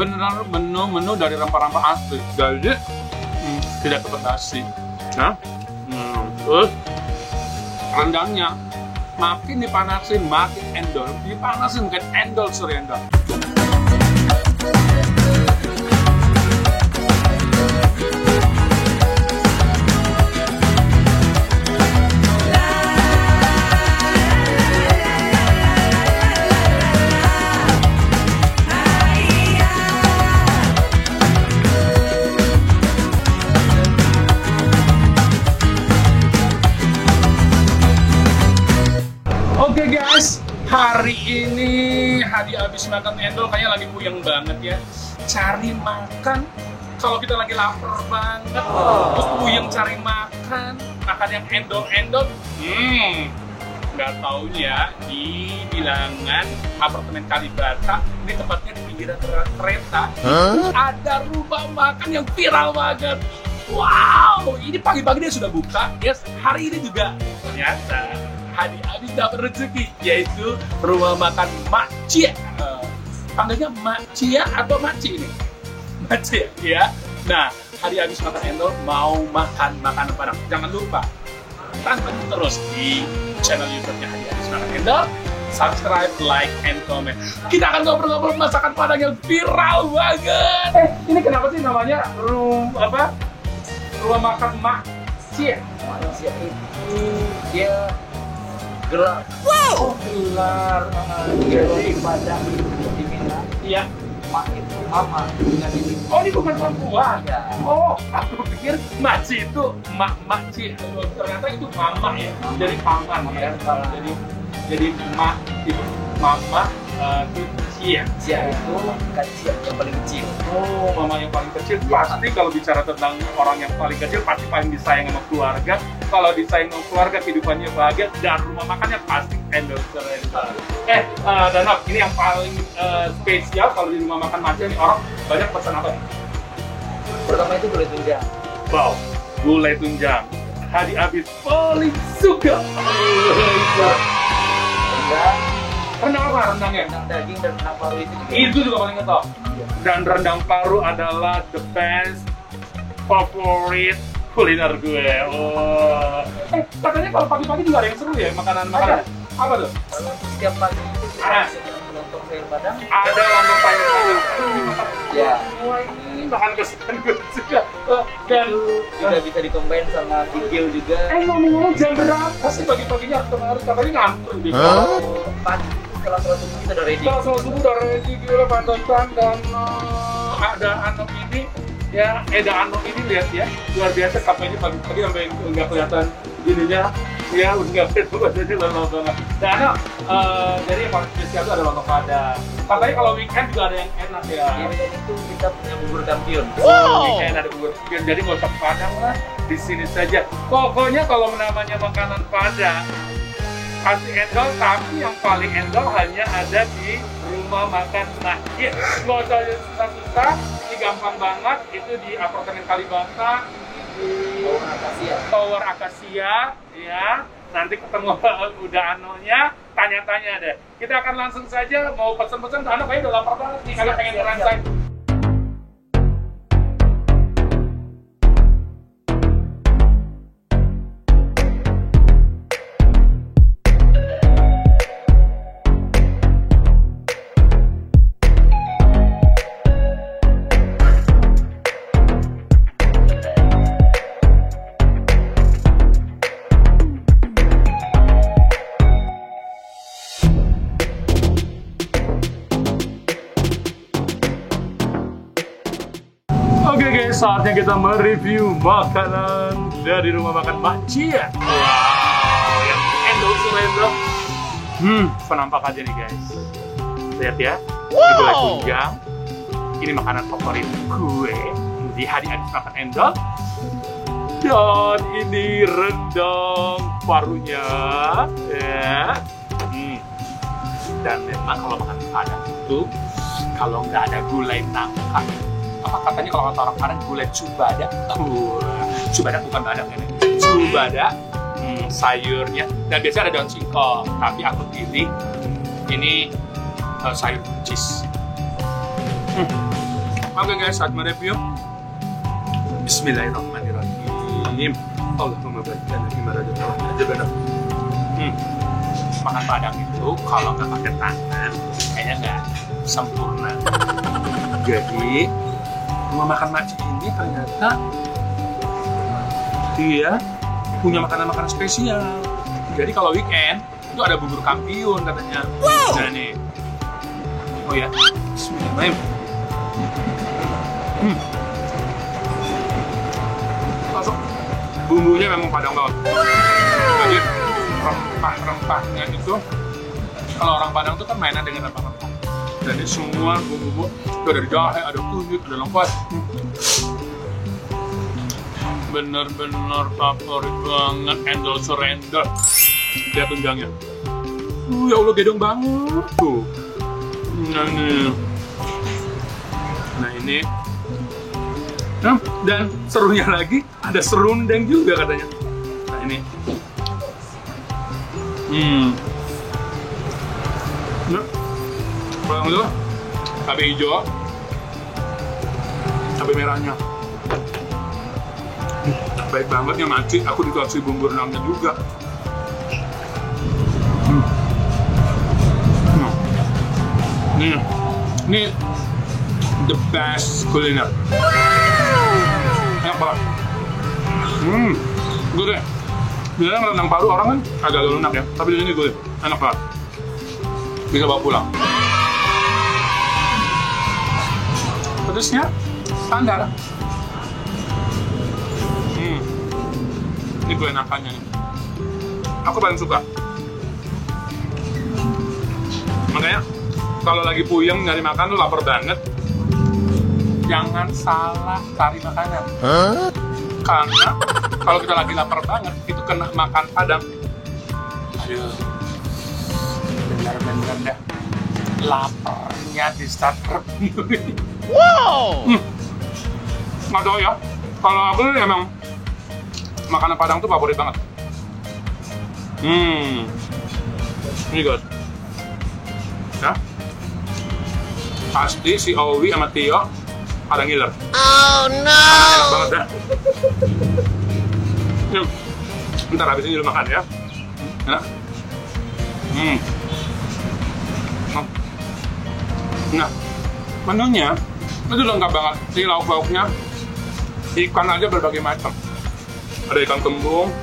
benar menu-menu dari rempah-rempah asli. Jadi tidak terbatasi. Nah, terus rendangnya makin dipanasin makin endol, dipanasin makin endol surendol. Oke guys, hari ini Hadi habis makan endol, kayaknya lagi puyeng banget ya. Cari makan, kalau kita lagi lapar banget, terus puyeng cari makan yang endol-endol. Nggak taunya di bilangan apartemen Kalibata, ini tempatnya di pinggiran kereta, ada rumah makan yang viral banget. Wow, ini pagi-pagi dia sudah buka, yes, hari ini juga ternyata Hadi habis dapat rezeki, yaitu rumah makan Mak Cia. Panggilnya Mak Cia atau Mak Ci ini? Mak Cia, ya. Nah, Hadi habis makan endol, mau makan makanan Padang. Jangan lupa, tonton terus di channel YouTube-nya Hadi habis makan endol. Subscribe, like, and comment. Kita akan ngobrol-ngobrol masakan Padang yang viral banget. Ini kenapa sih namanya rumah makan Mak Cia? Mak Cia itu dia gelar. Wow. Gelar. Jadi Padang di Minang. Iya. Mak itu mama dengan ini. Oh, ini bukan perempuan. Ya. Oh, aku pikir Maci itu Mak-Maci. Ternyata itu mama ya. Jadi paman ya. Jadi mak itu mama, itu Cia. Cia itu kecil yang paling kecil. Oh, mama yang paling kecil. Pasti kalau bicara tentang orang yang paling kecil pasti paling disayang sama keluarga. Kalau disayang sama keluarga, kehidupannya bahagia, dan rumah makannya pasti endol. Danok, ini yang paling spesial kalau di rumah makan Maci ini orang banyak pesan apa nih? Pertama itu gulai tunjang. Wow, gulai tunjang. Hadi habis paling suka. Rendang apa rendangnya? Rendang daging dan rendang paru Itu juga paling ngetop. Dan rendang paru adalah the best favorit kuliner gue. Oh. Katanya kalau pagi-pagi juga ada yang seru ya makanan. Apa tuh? Kalau setiap pagi itu kita bisa lontong sayur Padang. Ada lontong sayur Padang. Ya. Wah, ini makan kesukaan gue juga. Dan juga bisa dikombain sama kikil juga. Ngomong-ngomong jam berapa sih pagi-paginya harus katanya ngantri deh. Pagi setelah sholat subuh kita udah ready. Setelah sholat subuh udah ready, gila pantesan. Dan ada anak ini ya, anak ini lihat ya, luar biasa kafenya pagi-pagi sampai nggak kelihatan gininya. Ya, udah nggak kelihatan badannya lama banget. Dan jadi yang paling spesial itu ada lontong Padang. Katanya kalau weekend juga ada yang enak ya. Di weekend itu kita punya bubur kampiun. Weekend ada bubur kampiun, jadi nggak usah Padang lah, di sini saja. Pokoknya kalau namanya makanan Padang pasti endol, tapi yang paling endol hanya ada di rumah makan Mak Cia. Nggak usah susah-susah, ini gampang banget. Itu di apartemen Kalibata, di Tower Akasia, ya. Nanti ketemu udah anonya, tanya-tanya deh. Kita akan langsung saja mau pesen-pesen. Anu kayaknya udah lapar banget nih, karena pengen ngerasain. Oke guys, saatnya kita mereview makanan dari rumah makan Mak Cia. Wow, yang endol surendol. Penampakannya nih guys. Lihat ya, ini gulai tunjang. Ini makanan favorit gue di Hadi habis makan endol. Dan ini rendang parunya, ya. Dan memang kalau makan Padang itu kalau nggak ada gulai nangka, apa katanya kalau kata orang Padang gulai cubada. Cubada bukan badang ini, cubada. Sayurnya, dan biasanya ada daun singkong, tapi aku pilih ini sayur buncis. Oke guys, saat mereview. Bismillahirrahmanirrahim. Allahumma barik lana fi ma razaqtana. Makan Padang itu kalau nggak pakai tangan kayaknya nggak sempurna. Jadi rumah makan Makcik ini ternyata dia punya makanan-makanan spesial. Jadi kalau weekend itu ada bubur kampiun katanya. Nah nih. Oh ya. Bismillahirrahmanirrahim. Langsung bumbunya memang Padang banget. Jadi rempah-rempahnya itu kalau orang Padang tuh kan mainan dengan rempah-rempah. Jadi semua bumbu itu ada jahe, ada kunyit, ada lengkuas. Bener-bener favorit banget, endol surrender. Lihat tunjangnya. Ya Allah, gedong banget tuh. Nah ini. Nah, dan serunya lagi ada serundeng juga katanya. Nah ini. Nah, bawang itu cabai hijau, cabai merahnya. Baik banget ya Makcik, aku dikasih bumbu renangnya juga. Ini the best kuliner. Enak banget. Gue deh. Biasanya rendang paru orang kan agak lunak ya, tapi di sini gue enak banget. Bisa bawa pulang. Pedesnya standar. Ini gue enakannya nih. Aku paling suka. Makanya kalau lagi puyeng nyari makan tuh lapar banget, jangan salah cari makanan. Karena kalau kita lagi lapar banget, itu kena makan Padang. Aduh, bener-bener dah laparnya di start review. Wow. Nggak tahu ya. Kalau aku emang makanan Padang tuh favorit banget. Ini guys. Ya. Pasti si Owi sama Tio pada ngiler. Oh no. Enak banget ya. Bentar habis ini dulu makan ya. Enak. Nah, menunya itu lengkap banget. Si lauk-lauknya, ikan aja berbagai macam. Ada ikan kembung.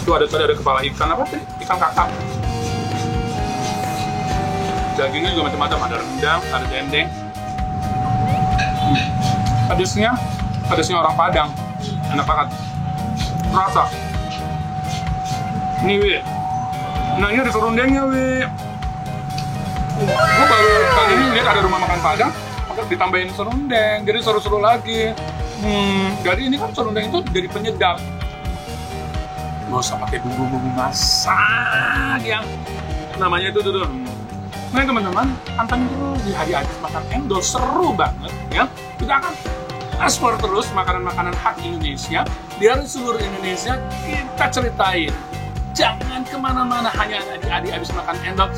Itu ada kepala ikan apa sih? Ikan kakap. Dagingnya juga macam-macam, ada rendang, ada dendeng. Pedesnya orang Padang, enak banget. Rasa. Ini Wi. Nah ini ada serundengnya Wi. Gue baru kali ini lihat ada rumah makan Padang, maka ditambahin serundeng, jadi seru-seru lagi. Jadi ini kan serundeng itu jadi penyedap. Gak usah pakai bumbu-bumbu masak yang namanya itu tuh. Nah teman-teman, pantengin dulu di Hari Abis Makan Endol, seru banget ya. Kita akan explore terus makanan-makanan khas Indonesia dari seluruh Indonesia, kita ceritain. Jangan kemana-mana, hanya ada di Hari Abis Makan Endol.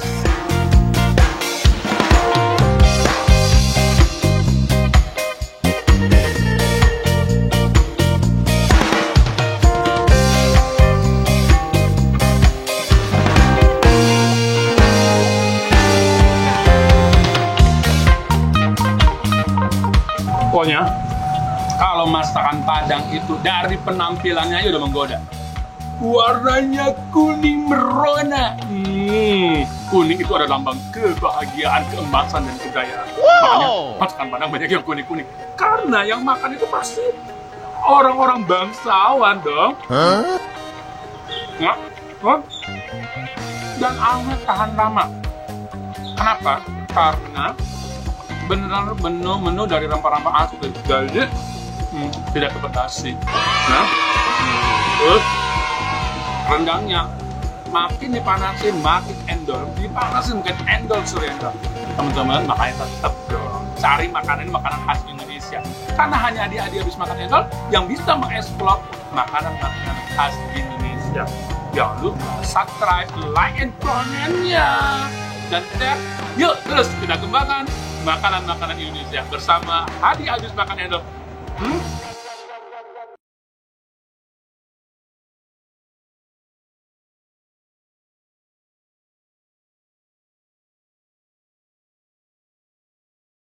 Pokoknya kalau masakan Padang itu dari penampilannya aja udah menggoda. Warnanya kuning merona. Kuning itu ada lambang kebahagiaan, keemasan, dan kejayaan. Makanya masakan Padang banyak yang kuning-kuning. Karena yang makan itu pasti orang-orang bangsawan dong. Dan awet tahan lama. Kenapa? Karena beneran menu dari rempah-rempah asli, jadi tidak kebatasi. Nah, terus rendangnya makin dipanasin makin endol, dipanasin makin endol surrender. Teman-teman, makanya tetap dong cari makanan khas Indonesia, karena hanya di Hari Abis Makan Endol yang bisa mengeksplor makanan-makanan khas Indonesia. Jangan lupa subscribe, like, and comment-nya, dan share. Yuk terus kita kembangkan makanan-makanan Indonesia bersama Hadi Abis Makan Endol.